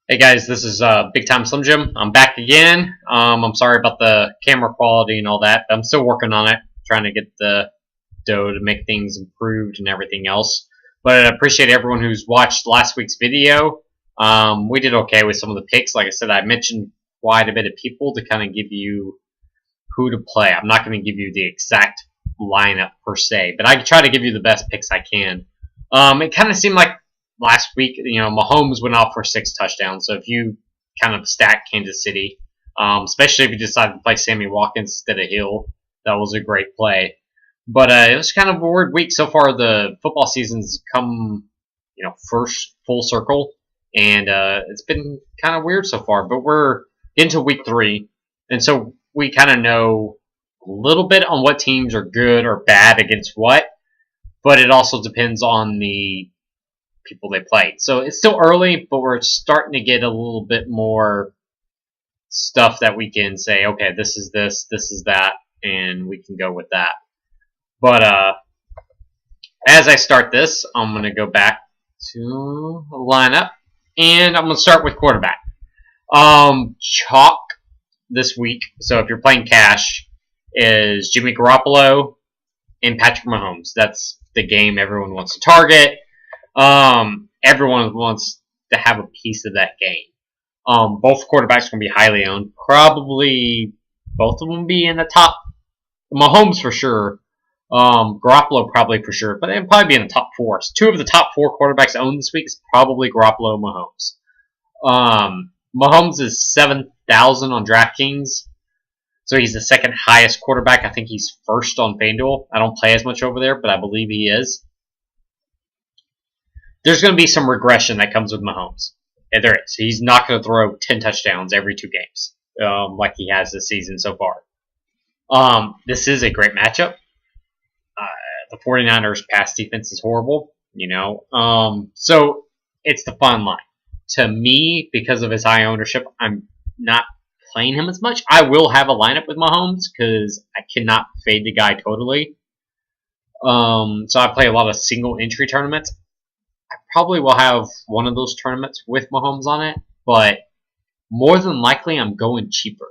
Hey guys, this is Bigtimeslimjim. I'm back again. I'm sorry about the camera quality and all that, but I'm still working on it, trying to get the dough to make things improved and everything else. But I appreciate everyone who's watched last week's video. We did okay with some of the picks. Like I said, I mentioned quite a bit of people to kind of give you who to play. I'm not going to give you the exact lineup per se, but I try to give you the best picks I can. It kind of seemed like last week, Mahomes went off for 6 touchdowns. So if you kind of stack Kansas City, especially if you decide to play Sammy Watkins instead of Hill, that was a great play. But it was kind of a weird week so far. The football season's come, first full circle, and it's been kind of weird so far. But we're into week 3, and so we kind of know a little bit on what teams are good or bad against what. But it also depends on the people they played. So it's still early, but we're starting to get a little bit more stuff that we can say, okay, this is this is that, and we can go with that. But as I start this, I'm going to go back to the lineup, and I'm going to start with quarterback. Chalk this week, so if you're playing cash, is Jimmy Garoppolo and Patrick Mahomes. That's the game everyone wants to target. Everyone wants to have a piece of that game. Both quarterbacks are going to be highly owned. Probably both of them be in the top. Mahomes for sure. Garoppolo probably for sure. But they'll probably be in the top 4. So 2 of the top 4 quarterbacks owned this week is probably Garoppolo and Mahomes. Mahomes is 7,000 on DraftKings. So he's the second highest quarterback. I think he's first on FanDuel. I don't play as much over there, but I believe he is. There's going to be some regression that comes with Mahomes. Yeah, there is. He's not going to throw 10 touchdowns every 2 games like he has this season so far. This is a great matchup. The 49ers pass defense is horrible, so it's the fun line. To me, because of his high ownership, I'm not playing him as much. I will have a lineup with Mahomes because I cannot fade the guy totally. So I play a lot of single entry tournaments. I probably will have one of those tournaments with Mahomes on it, but more than likely I'm going cheaper.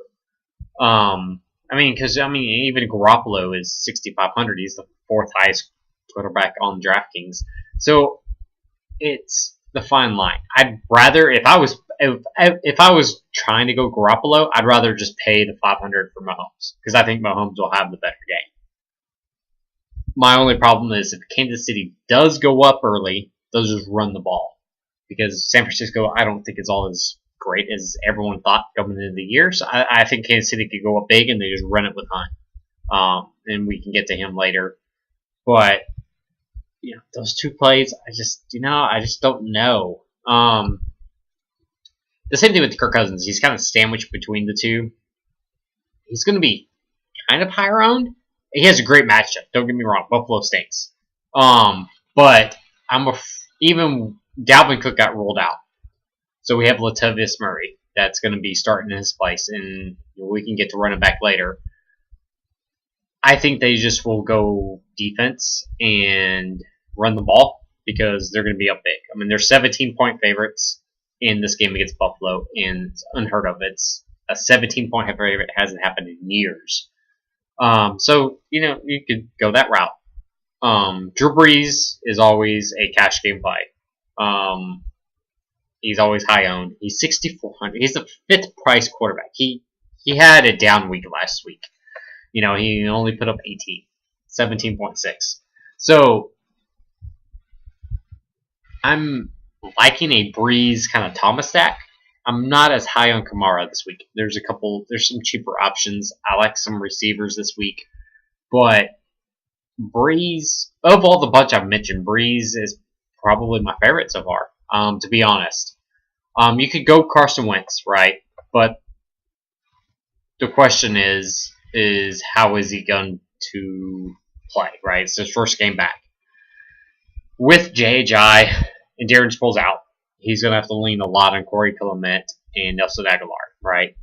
Because even Garoppolo is 6,500. He's the 4th highest quarterback on DraftKings. So it's the fine line. I'd rather, if I was trying to go Garoppolo, I'd rather just pay the 500 for Mahomes because I think Mahomes will have the better game. My only problem is if Kansas City does go up early, they'll just run the ball because San Francisco, I don't think is all as great as everyone thought coming into the year. So I think Kansas City could go up big and they just run it with Hunt. And we can get to him later. But those 2 plays, I just don't know. The same thing with Kirk Cousins. He's kind of sandwiched between the 2. He's going to be kind of higher owned. He has a great matchup. Don't get me wrong. Buffalo stinks. But even Dalvin Cook got rolled out. So we have Latavius Murray that's going to be starting in his place, and we can get to running back later. I think they just will go defense and run the ball because they're going to be up big. They're 17-point favorites in this game against Buffalo, and it's unheard of. It's a 17-point favorite. It hasn't happened in years. So, you could go that route. Drew Brees is always a cash game play. He's always high owned. He's 6,400. He's the 5th price quarterback. He had a down week last week. He only put up 17.6. So I'm liking a Breeze kind of Thomas stack. I'm not as high on Kamara this week. There's some cheaper options. I like some receivers this week. But Breeze, of all the bunch I've mentioned, Breeze is probably my favorite so far, to be honest. You could go Carson Wentz, right? But the question is how is he going to play, right? It's his first game back. With J.J. and Darren Sproles out, he's going to have to lean a lot on Corey Clement and Nelson Aguilar, right?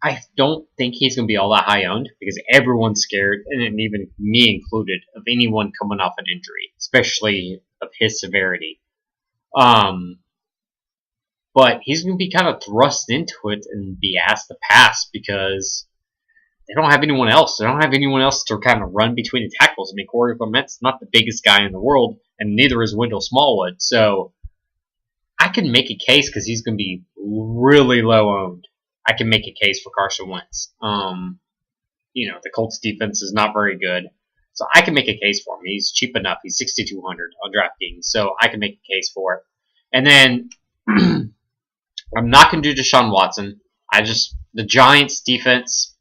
I don't think he's going to be all that high owned because everyone's scared, and even me included, of anyone coming off an injury, especially of his severity. Um, but he's going to be kind of thrust into it and be asked to pass because they don't have anyone else. They don't have anyone else to kind of run between the tackles. I mean, Corey Clement's not the biggest guy in the world, and neither is Wendell Smallwood. So I can make a case because he's going to be really low owned. I can make a case for Carson Wentz. The Colts defense is not very good. So I can make a case for him. He's cheap enough. He's 6,200 on DraftKings, so I can make a case for it. And then I'm not going to do Deshaun Watson. The Giants defense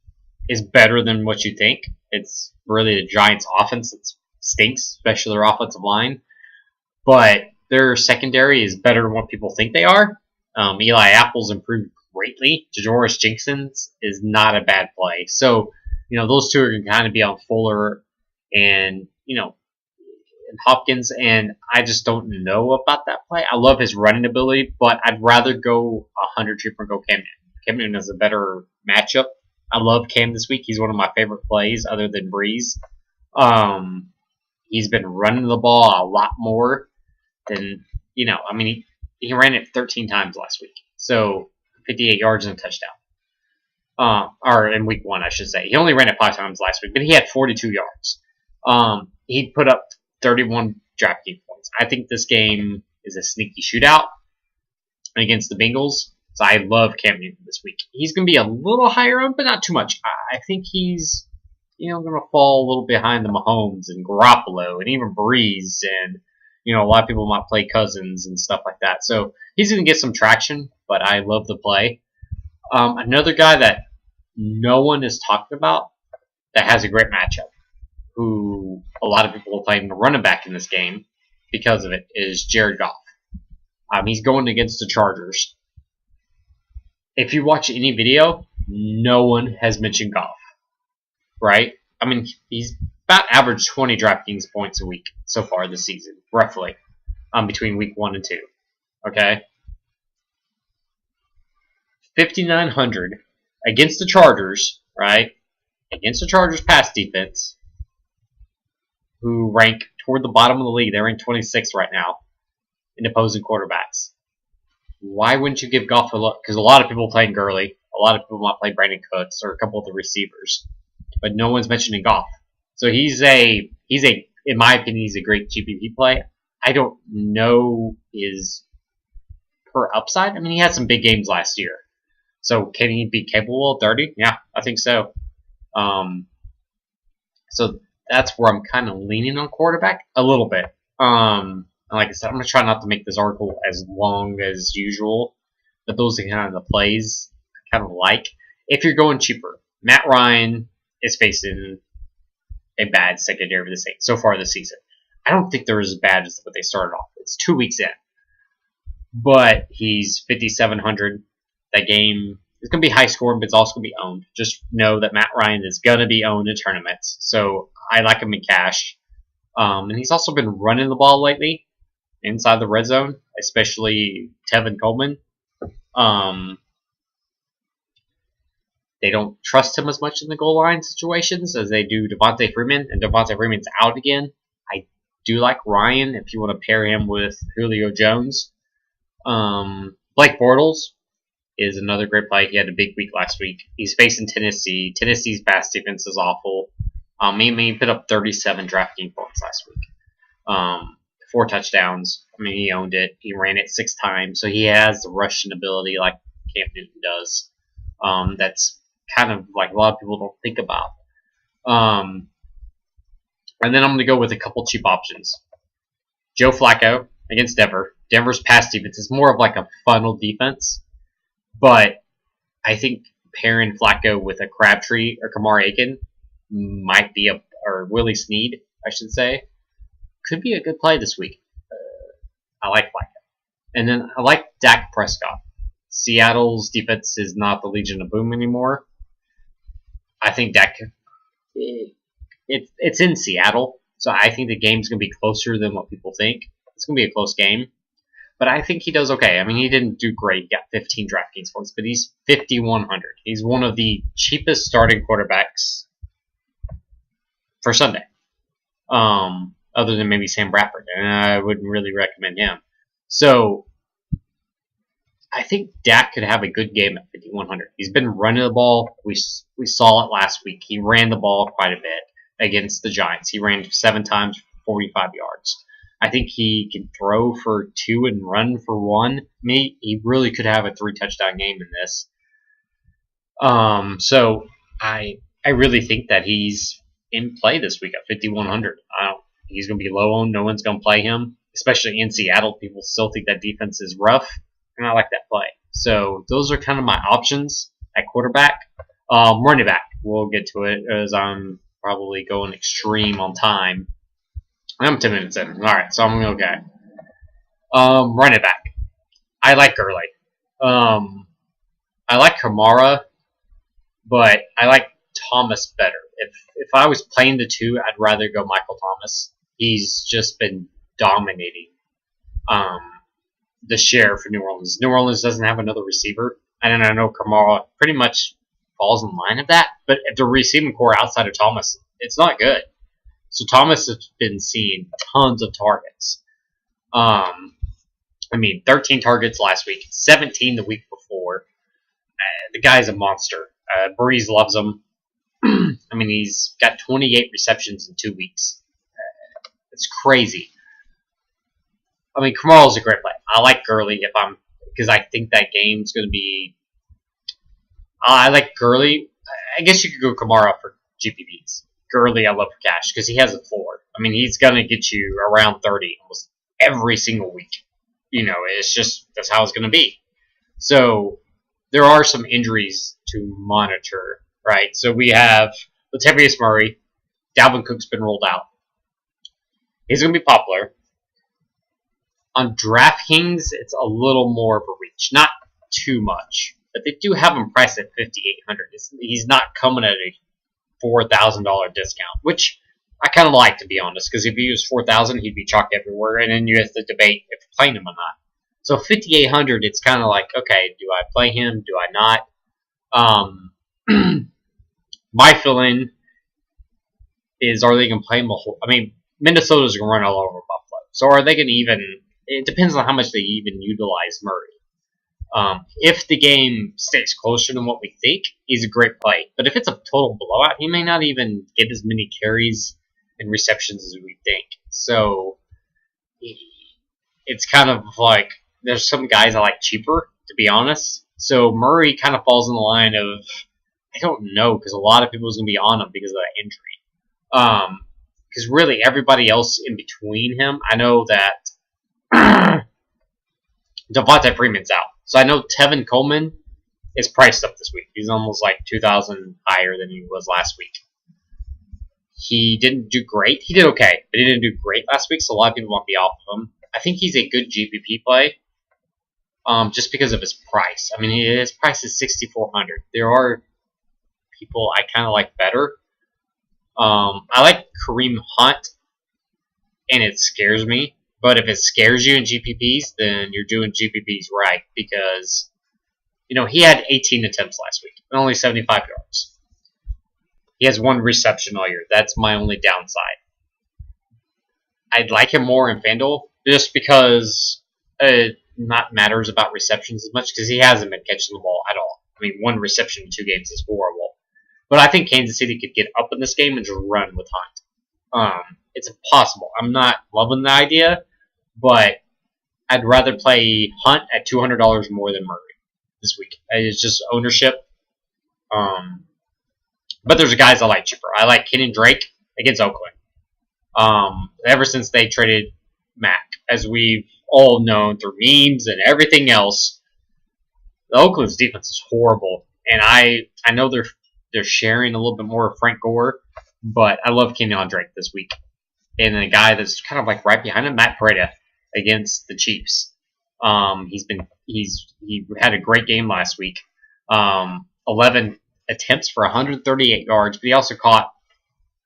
is better than what you think. It's really the Giants offense that stinks, especially their offensive line. But their secondary is better than what people think they are. Eli Apple's improved greatly. Ja'Joris Jenkins is not a bad play. So, those two are going to kind of be on Fuller and Hopkins, and I just don't know about that play. I love his running ability, but I'd rather go 100 cheaper and go Cam Newton. Cam Newton has a better matchup. I love Cam this week. He's one of my favorite plays other than Breeze. He's been running the ball a lot more than, he ran it 13 times last week. So 58 yards and a touchdown. Or in week 1, I should say. He only ran it 5 times last week, but he had 42 yards. He put up 31 DraftKings points. I think this game is a sneaky shootout against the Bengals. So I love Cam Newton this week. He's going to be a little higher up, but not too much. I think he's, going to fall a little behind the Mahomes and Garoppolo and even Breeze. And, a lot of people might play Cousins and stuff like that. So he's going to get some traction, but I love the play. Another guy that no one is talking about that has a great matchup, who a lot of people are playing the running back in this game because of it, is Jared Goff. He's going against the Chargers. If you watch any video, no one has mentioned Goff, right? I mean, he's about averaged 20 DraftKings points a week so far this season, roughly, between week 1 and 2. Okay? 5,900 against the Chargers, right? Against the Chargers pass defense, who rank toward the bottom of the league. They're ranked 26th right now in opposing quarterbacks. Why wouldn't you give Goff a look? Because a lot of people playing Gurley. A lot of people might play Brandon Cooks or a couple of the receivers. But no one's mentioning Goff. So in my opinion, he's a great GPP play. I don't know his per upside. I mean, he had some big games last year. So can he be capable of 30? Yeah, I think so. So that's where I'm kind of leaning on quarterback a little bit. And like I said, I'm going to try not to make this article as long as usual. But those are kind of the plays I kind of like. If you're going cheaper, Matt Ryan is facing a bad secondary so far this season. I don't think they're as bad as what they started off. It's 2 weeks in. But he's 5,700. That game is going to be high scoring, but it's also going to be owned. Just know that Matt Ryan is going to be owned in tournaments. So I like him in cash. And he's also been running the ball lately inside the red zone, especially Tevin Coleman. They don't trust him as much in the goal line situations as they do Devontae Freeman, and Devontae Freeman's out again. I do like Ryan if you want to pair him with Julio Jones. Blake Bortles is another great play. He had a big week last week. He's facing Tennessee. Tennessee's pass defense is awful. He put up 37 DraftKings points last week. 4 touchdowns. I mean, he owned it. He ran it 6 times, so he has the rushing ability like Cam Newton does. That's kind of like a lot of people don't think about. And then I'm going to go with a couple cheap options. Joe Flacco against Denver. Denver's pass defense is more of like a funnel defense, but I think pairing Flacco with a Crabtree or Kamar Aiken might be or Willie Snead, I should say, could be a good play this week. I like Flacco. And then I like Dak Prescott. Seattle's defense is not the Legion of Boom anymore. I think Dak, it's in Seattle, so I think the game's going to be closer than what people think. It's going to be a close game. But I think he does okay. I mean, he didn't do great. He got 15 DraftKings points, but he's 5,100. He's one of the cheapest starting quarterbacks for Sunday, other than maybe Sam Bradford, and I wouldn't really recommend him. So I think Dak could have a good game at 5,100. He's been running the ball. We saw it last week. He ran the ball quite a bit against the Giants. He ran 7 times for 45 yards. I think he can throw for 2 and run for 1. He really could have a 3-touchdown game in this. So I really think that he's in play this week at 5,100. He's going to be low owned. No one's going to play him, especially in Seattle. People still think that defense is rough, and I like that play. So those are kind of my options at quarterback. Running back, we'll get to it as I'm probably going extreme on time. I'm 10 minutes in. All right, so I'm okay. Running back, I like Gurley. I like Kamara, but I like Thomas better. If I was playing the two, I'd rather go Michael Thomas. He's just been dominating the share for New Orleans. New Orleans doesn't have another receiver, and I know Kamara pretty much falls in line of that, but the receiving core outside of Thomas, it's not good. So Thomas has been seeing tons of targets. 13 targets last week, 17 the week before. The guy's a monster. Breeze loves him. He's got 28 receptions in 2 weeks. It's crazy. Kamara's a great play. I like Gurley because I think that game's going to be. I like Gurley. I guess you could go Kamara for GPPs. Gurley, I love for cash because he has a floor. He's going to get you around 30 almost every single week. It's just that's how it's going to be. So there are some injuries to monitor, right? So we have Latavius Murray. Dalvin Cook's been rolled out. He's going to be popular. On DraftKings, it's a little more of a reach. Not too much. But they do have him priced at $5,800. He's not coming at a $4,000 discount, which I kind of like, to be honest, because if he was $4,000, he'd be chalked everywhere, and then you have to debate if you're playing him or not. So $5,800, it's kind of like, okay, do I play him? Do I not? My fill-in is, are they going to play him a whole? Minnesota's going to run all over Buffalo. So are they going to even? It depends on how much they even utilize Murray. If the game stays closer than what we think, he's a great play. But if it's a total blowout, he may not even get as many carries and receptions as we think. So it's kind of like there's some guys I like cheaper, to be honest. So Murray kind of falls in the line of, I don't know, because a lot of people is going to be on him because of that injury. Because really everybody else in between him, I know that Devontae Freeman's out. So I know Tevin Coleman is priced up this week. He's almost like 2,000 higher than he was last week. He didn't do great. He did okay, but he didn't do great last week, so a lot of people won't be off of him. I think he's a good GPP play, just because of his price. His price is $6,400. There are people I kind of like better. I like Kareem Hunt, and it scares me. But if it scares you in GPPs, then you're doing GPPs right, because he had 18 attempts last week and only 75 yards. He has 1 reception all year. That's my only downside. I'd like him more in FanDuel just because it not matters about receptions as much because he hasn't been catching the ball at all. 1 reception in 2 games is horrible. But I think Kansas City could get up in this game and just run with Hunt. It's impossible. I'm not loving the idea, but I'd rather play Hunt at $200 more than Murray this week. It's just ownership. But there's guys I like cheaper. I like Kenyon Drake against Oakland. Ever since they traded Mac, as we've all known through memes and everything else, the Oakland's defense is horrible. And I know they're sharing a little bit more of Frank Gore, but I love Kenyon Drake this week. And a guy that's kind of like right behind him, Matt Breida, against the Chiefs. He had a great game last week. 11 attempts for 138 yards, but he also caught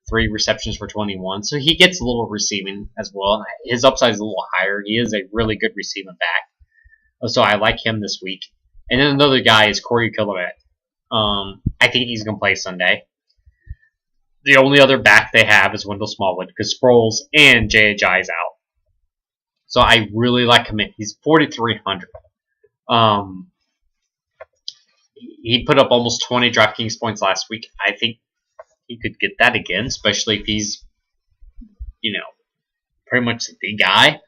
3 receptions for 21. So he gets a little receiving as well. His upside is a little higher. He is a really good receiving back. So I like him this week. And then another guy is Corey Killebrew. I think he's going to play Sunday. The only other back they have is Wendell Smallwood because Sproles and J.J. is out. So I really like him. He's 4,300. He put up almost 20 DraftKings points last week. I think he could get that again, especially if he's, pretty much the guy.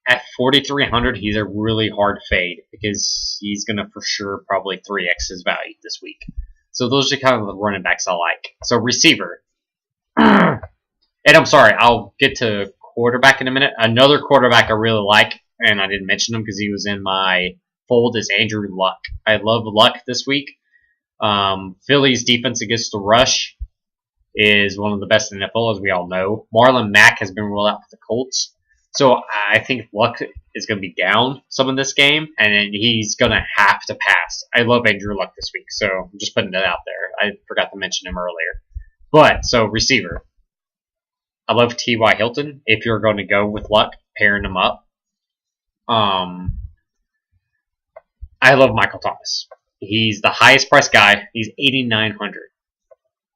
At 4,300, he's a really hard fade because he's going to for sure probably 3x his value this week. So those are kind of the running backs I like. So receiver. And I'm sorry, I'll get to quarterback in a minute. Another quarterback I really like, and I didn't mention him because he was in my fold, is Andrew Luck. I love Luck this week. Philly's defense against the rush is one of the best in the NFL, as we all know. Marlon Mack has been ruled out for the Colts. So I think Luck is going to be down some in this game, and then he's going to have to pass. I love Andrew Luck this week, so I'm just putting that out there. I forgot to mention him earlier. But, so receiver. I love T.Y. Hilton. If you're going to go with Luck, pairing him up. I love Michael Thomas. He's the highest priced guy. He's 8,900.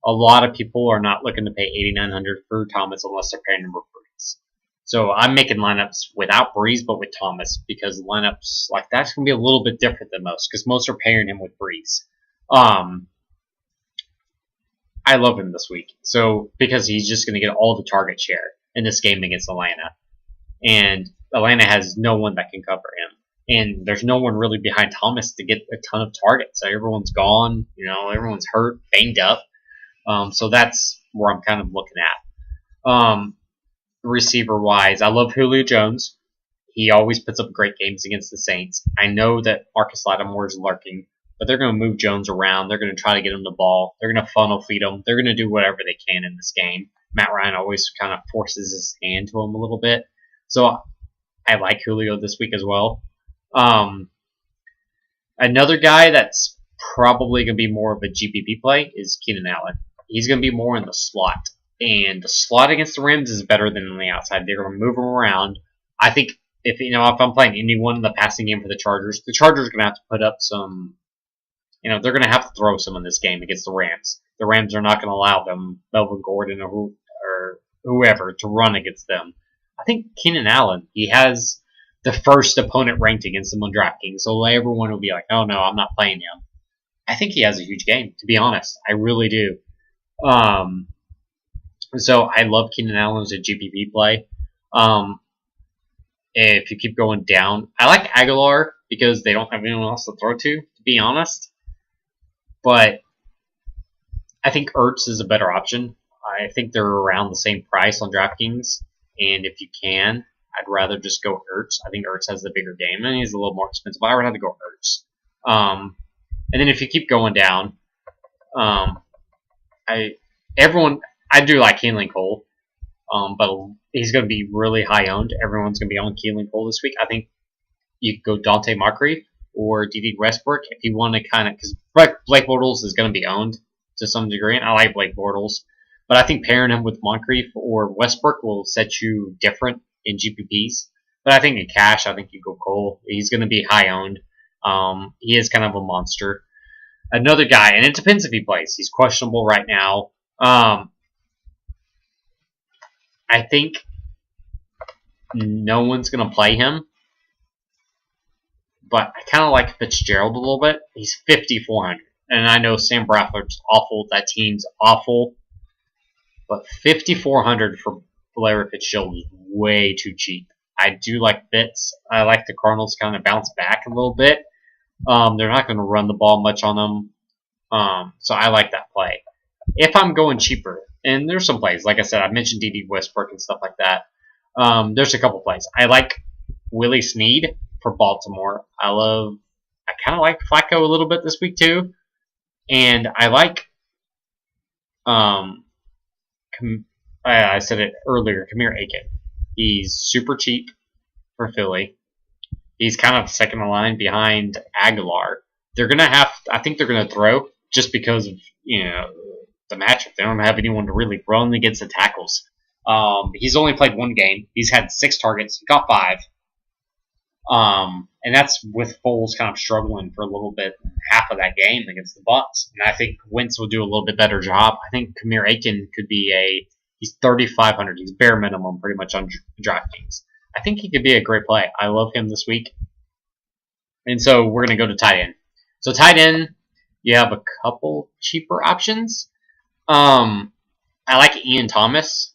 A lot of people are not looking to pay 8,900 for Thomas unless they're paying him with Breeze. So I'm making lineups without Breeze, but with Thomas, because lineups like that's going to be a little bit different than most, because most are pairing him with Breeze. I love him this week. So because he's just going to get all the target share in this game against Atlanta, and Atlanta has no one that can cover him, and there's no one really behind Thomas to get a ton of targets. So everyone's gone, everyone's hurt, banged up. So that's where I'm kind of looking at. Receiver-wise, I love Julio Jones. He always puts up great games against the Saints. I know that Marcus Lattimore is lurking, but they're going to move Jones around. They're going to try to get him the ball. They're going to funnel feed him. They're going to do whatever they can in this game. Matt Ryan always kind of forces his hand to him a little bit. So I like Julio this week as well. Another guy that's probably going to be more of a GPP play is Keenan Allen. He's going to be more in the slot. And the slot against the Rams is better than on the outside. They're going to move him around. I think if I'm playing anyone in the passing game for the Chargers are going to have to put up some. They're going to have to throw some in this game against the Rams. The Rams are not going to allow them, Melvin Gordon or whoever, to run against them. I think Keenan Allen, he has the first opponent ranked against him on DraftKings, so everyone will be like, oh no, I'm not playing him. I think he has a huge game, to be honest. I really do. So I love Keenan Allen as a GPP play. If you keep going down, I like Aguilar because they don't have anyone else to throw to be honest. But I think Ertz is a better option. I think they're around the same price on DraftKings, and if you can, I'd rather just go Ertz. I think Ertz has the bigger game, and he's a little more expensive. I would have to go Ertz. And then if you keep going down, I do like Keelan Cole, but he's going to be really high owned. Everyone's going to be on Keelan Cole this week. I think you could go Dante Moncrief or D.D. Westbrook if you want to because Blake Bortles is going to be owned to some degree, and I like Blake Bortles. But I think pairing him with Moncrief or Westbrook will set you different in GPPs. But I think in cash, I think you go Cole. He's going to be high owned. He is kind of a monster. Another guy, and it depends if he plays. He's questionable right now. I think no one's going to play him. But I kind of like Fitzgerald a little bit. He's 5,400. And I know Sam Bradford's awful. That team's awful. But 5,400 for Larry Fitzgerald is way too cheap. I do like Fitz. I like the Cardinals kind of bounce back a little bit. They're not going to run the ball much on them. So I like that play. If I'm going cheaper, and there's some plays, like I said, I mentioned D.D. Westbrook and stuff like that. There's a couple plays. I like Willie Snead for Baltimore. I kind of like Flacco a little bit this week too. And I like, I said it earlier, Kamir Aiken. He's super cheap for Philly. He's kind of second in line behind Aguilar. I think they're going to throw just because of, the matchup. They don't have anyone to really run against the tackles. He's only played one game. He's had 6 targets. He got 5. And that's with Foles kind of struggling for a little bit, half of that game against the Bucs. And I think Wentz will do a little bit better job. I think Kamir Aiken could be he's 3,500. He's bare minimum pretty much on DraftKings. I think he could be a great play. I love him this week. And so we're going to go to tight end. So tight end, you have a couple cheaper options. I like Ian Thomas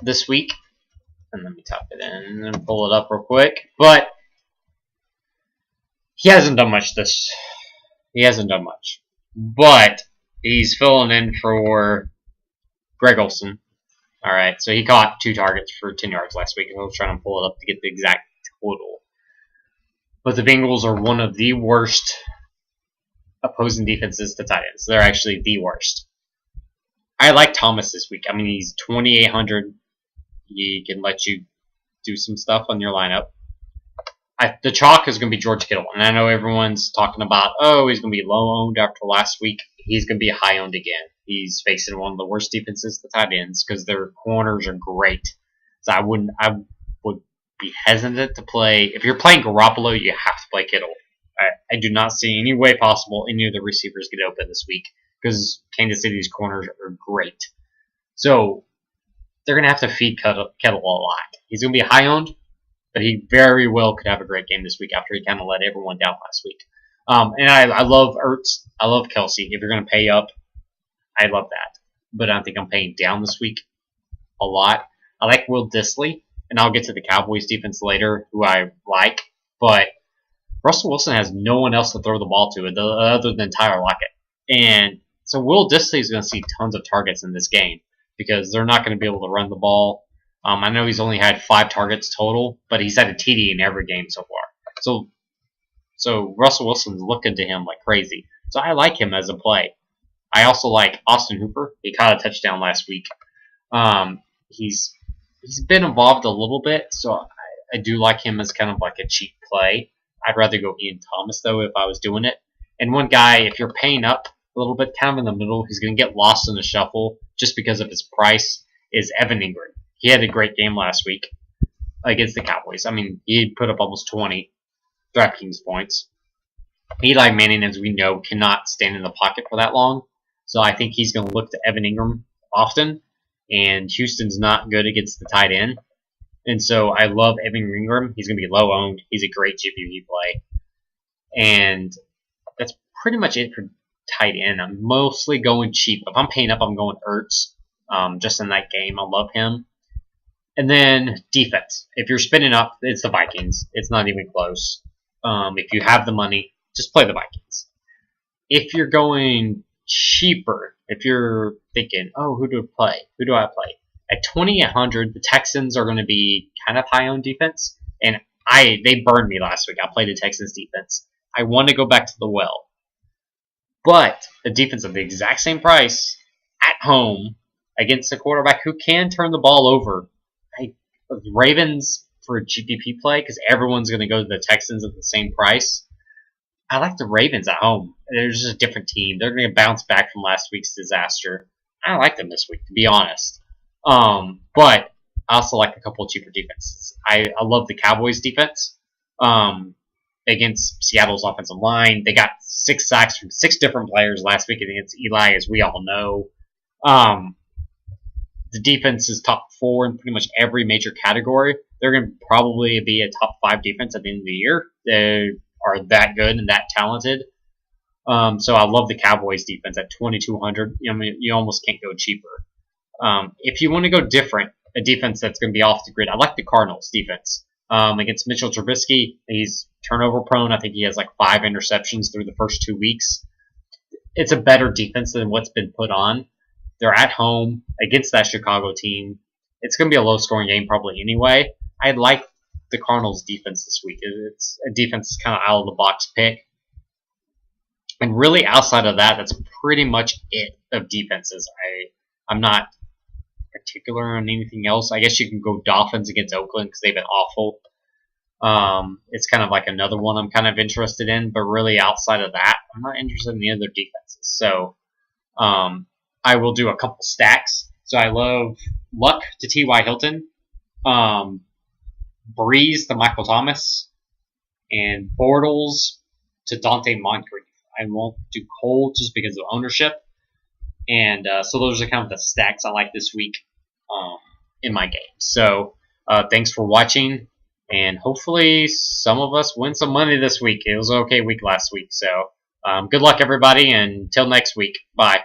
this week. And let me type it in and pull it up real quick. But he hasn't done much He hasn't done much. But he's filling in for Greg Olsen. All right, so he caught 2 targets for 10 yards last week. I was trying to pull it up to get the exact total. But the Bengals are one of the worst opposing defenses to tight ends. They're actually the worst. I like Thomas this week. I mean, he's 2,800. He can let you do some stuff on your lineup. The chalk is going to be George Kittle. And I know everyone's talking about, oh, he's going to be low-owned after last week. He's going to be high-owned again. He's facing one of the worst defenses to tight ends because their corners are great. So I would be hesitant to play. If you're playing Garoppolo, you have to play Kittle. I do not see any way possible any of the receivers get open this week because Kansas City's corners are great. So they're going to have to feed Kittle a lot. He's going to be high-owned, but he very well could have a great game this week after he kind of let everyone down last week. And I love Ertz. I love Kelsey. If you're going to pay up, I love that. But I think I'm paying down this week a lot. I like Will Dissly, and I'll get to the Cowboys defense later, who I like. But Russell Wilson has no one else to throw the ball to other than Tyler Lockett. And so Will Dissly is going to see tons of targets in this game because they're not going to be able to run the ball. I know he's only had 5 targets total, but he's had a TD in every game so far. So Russell Wilson's looking to him like crazy. So I like him as a play. I also like Austin Hooper. He caught a touchdown last week. He's been involved a little bit, so I do like him as kind of like a cheap play. I'd rather go Ian Thomas, though, if I was doing it. And one guy, if you're paying up a little bit, kind of in the middle, he's going to get lost in the shuffle just because of his price, is Evan Ingram. He had a great game last week against the Cowboys. I mean, he put up almost 20 DraftKings points. Eli Manning, as we know, cannot stand in the pocket for that long. So I think he's going to look to Evan Ingram often. And Houston's not good against the tight end. And so I love Evan Ingram. He's going to be low-owned. He's a great GPP play. And that's pretty much it for tight end. I'm mostly going cheap. If I'm paying up, I'm going Ertz. Just in that game, I love him. And then defense. If you're spinning up, it's the Vikings. It's not even close. If you have the money, just play the Vikings. If you're going cheaper, if you're thinking, oh, who do I play? At 2,800, the Texans are going to be kind of high on defense. And they burned me last week. I played the Texans defense. I want to go back to the well. But the defense of the exact same price at home against a quarterback who can turn the ball over. The Ravens for a GPP play because everyone's going to go to the Texans at the same price. I like the Ravens at home. They're just a different team. They're going to bounce back from last week's disaster. I like them this week, to be honest. But I also like a couple of cheaper defenses. I love the Cowboys defense against Seattle's offensive line. They got 6 sacks from 6 different players last week against Eli, as we all know. The defense is top 4 in pretty much every major category. They're going to probably be a top 5 defense at the end of the year. They are that good and that talented. So I love the Cowboys defense at 2,200. I mean, you almost can't go cheaper. If you want to go different, a defense that's going to be off the grid, I like the Cardinals defense. Against Mitchell Trubisky, he's turnover prone. I think he has like 5 interceptions through the first 2 weeks. It's a better defense than what's been put on. They're at home against that Chicago team. It's going to be a low-scoring game probably anyway. I like the Cardinals' defense this week. It's a defense that's kind of out-of-the-box pick. And really outside of that, that's pretty much it of defenses. I'm not particular on anything else. I guess you can go Dolphins against Oakland because they've been awful. It's kind of like another one I'm kind of interested in. But really outside of that, I'm not interested in the other defenses. So I will do a couple stacks. So I love Luck to T.Y. Hilton, Breeze to Michael Thomas, and Bortles to Dante Moncrief. I won't do Cole just because of ownership. And so those are kind of the stacks I like this week in my game. So Thanks for watching, and hopefully some of us win some money this week. It was an okay week last week, so good luck, everybody, and until next week. Bye.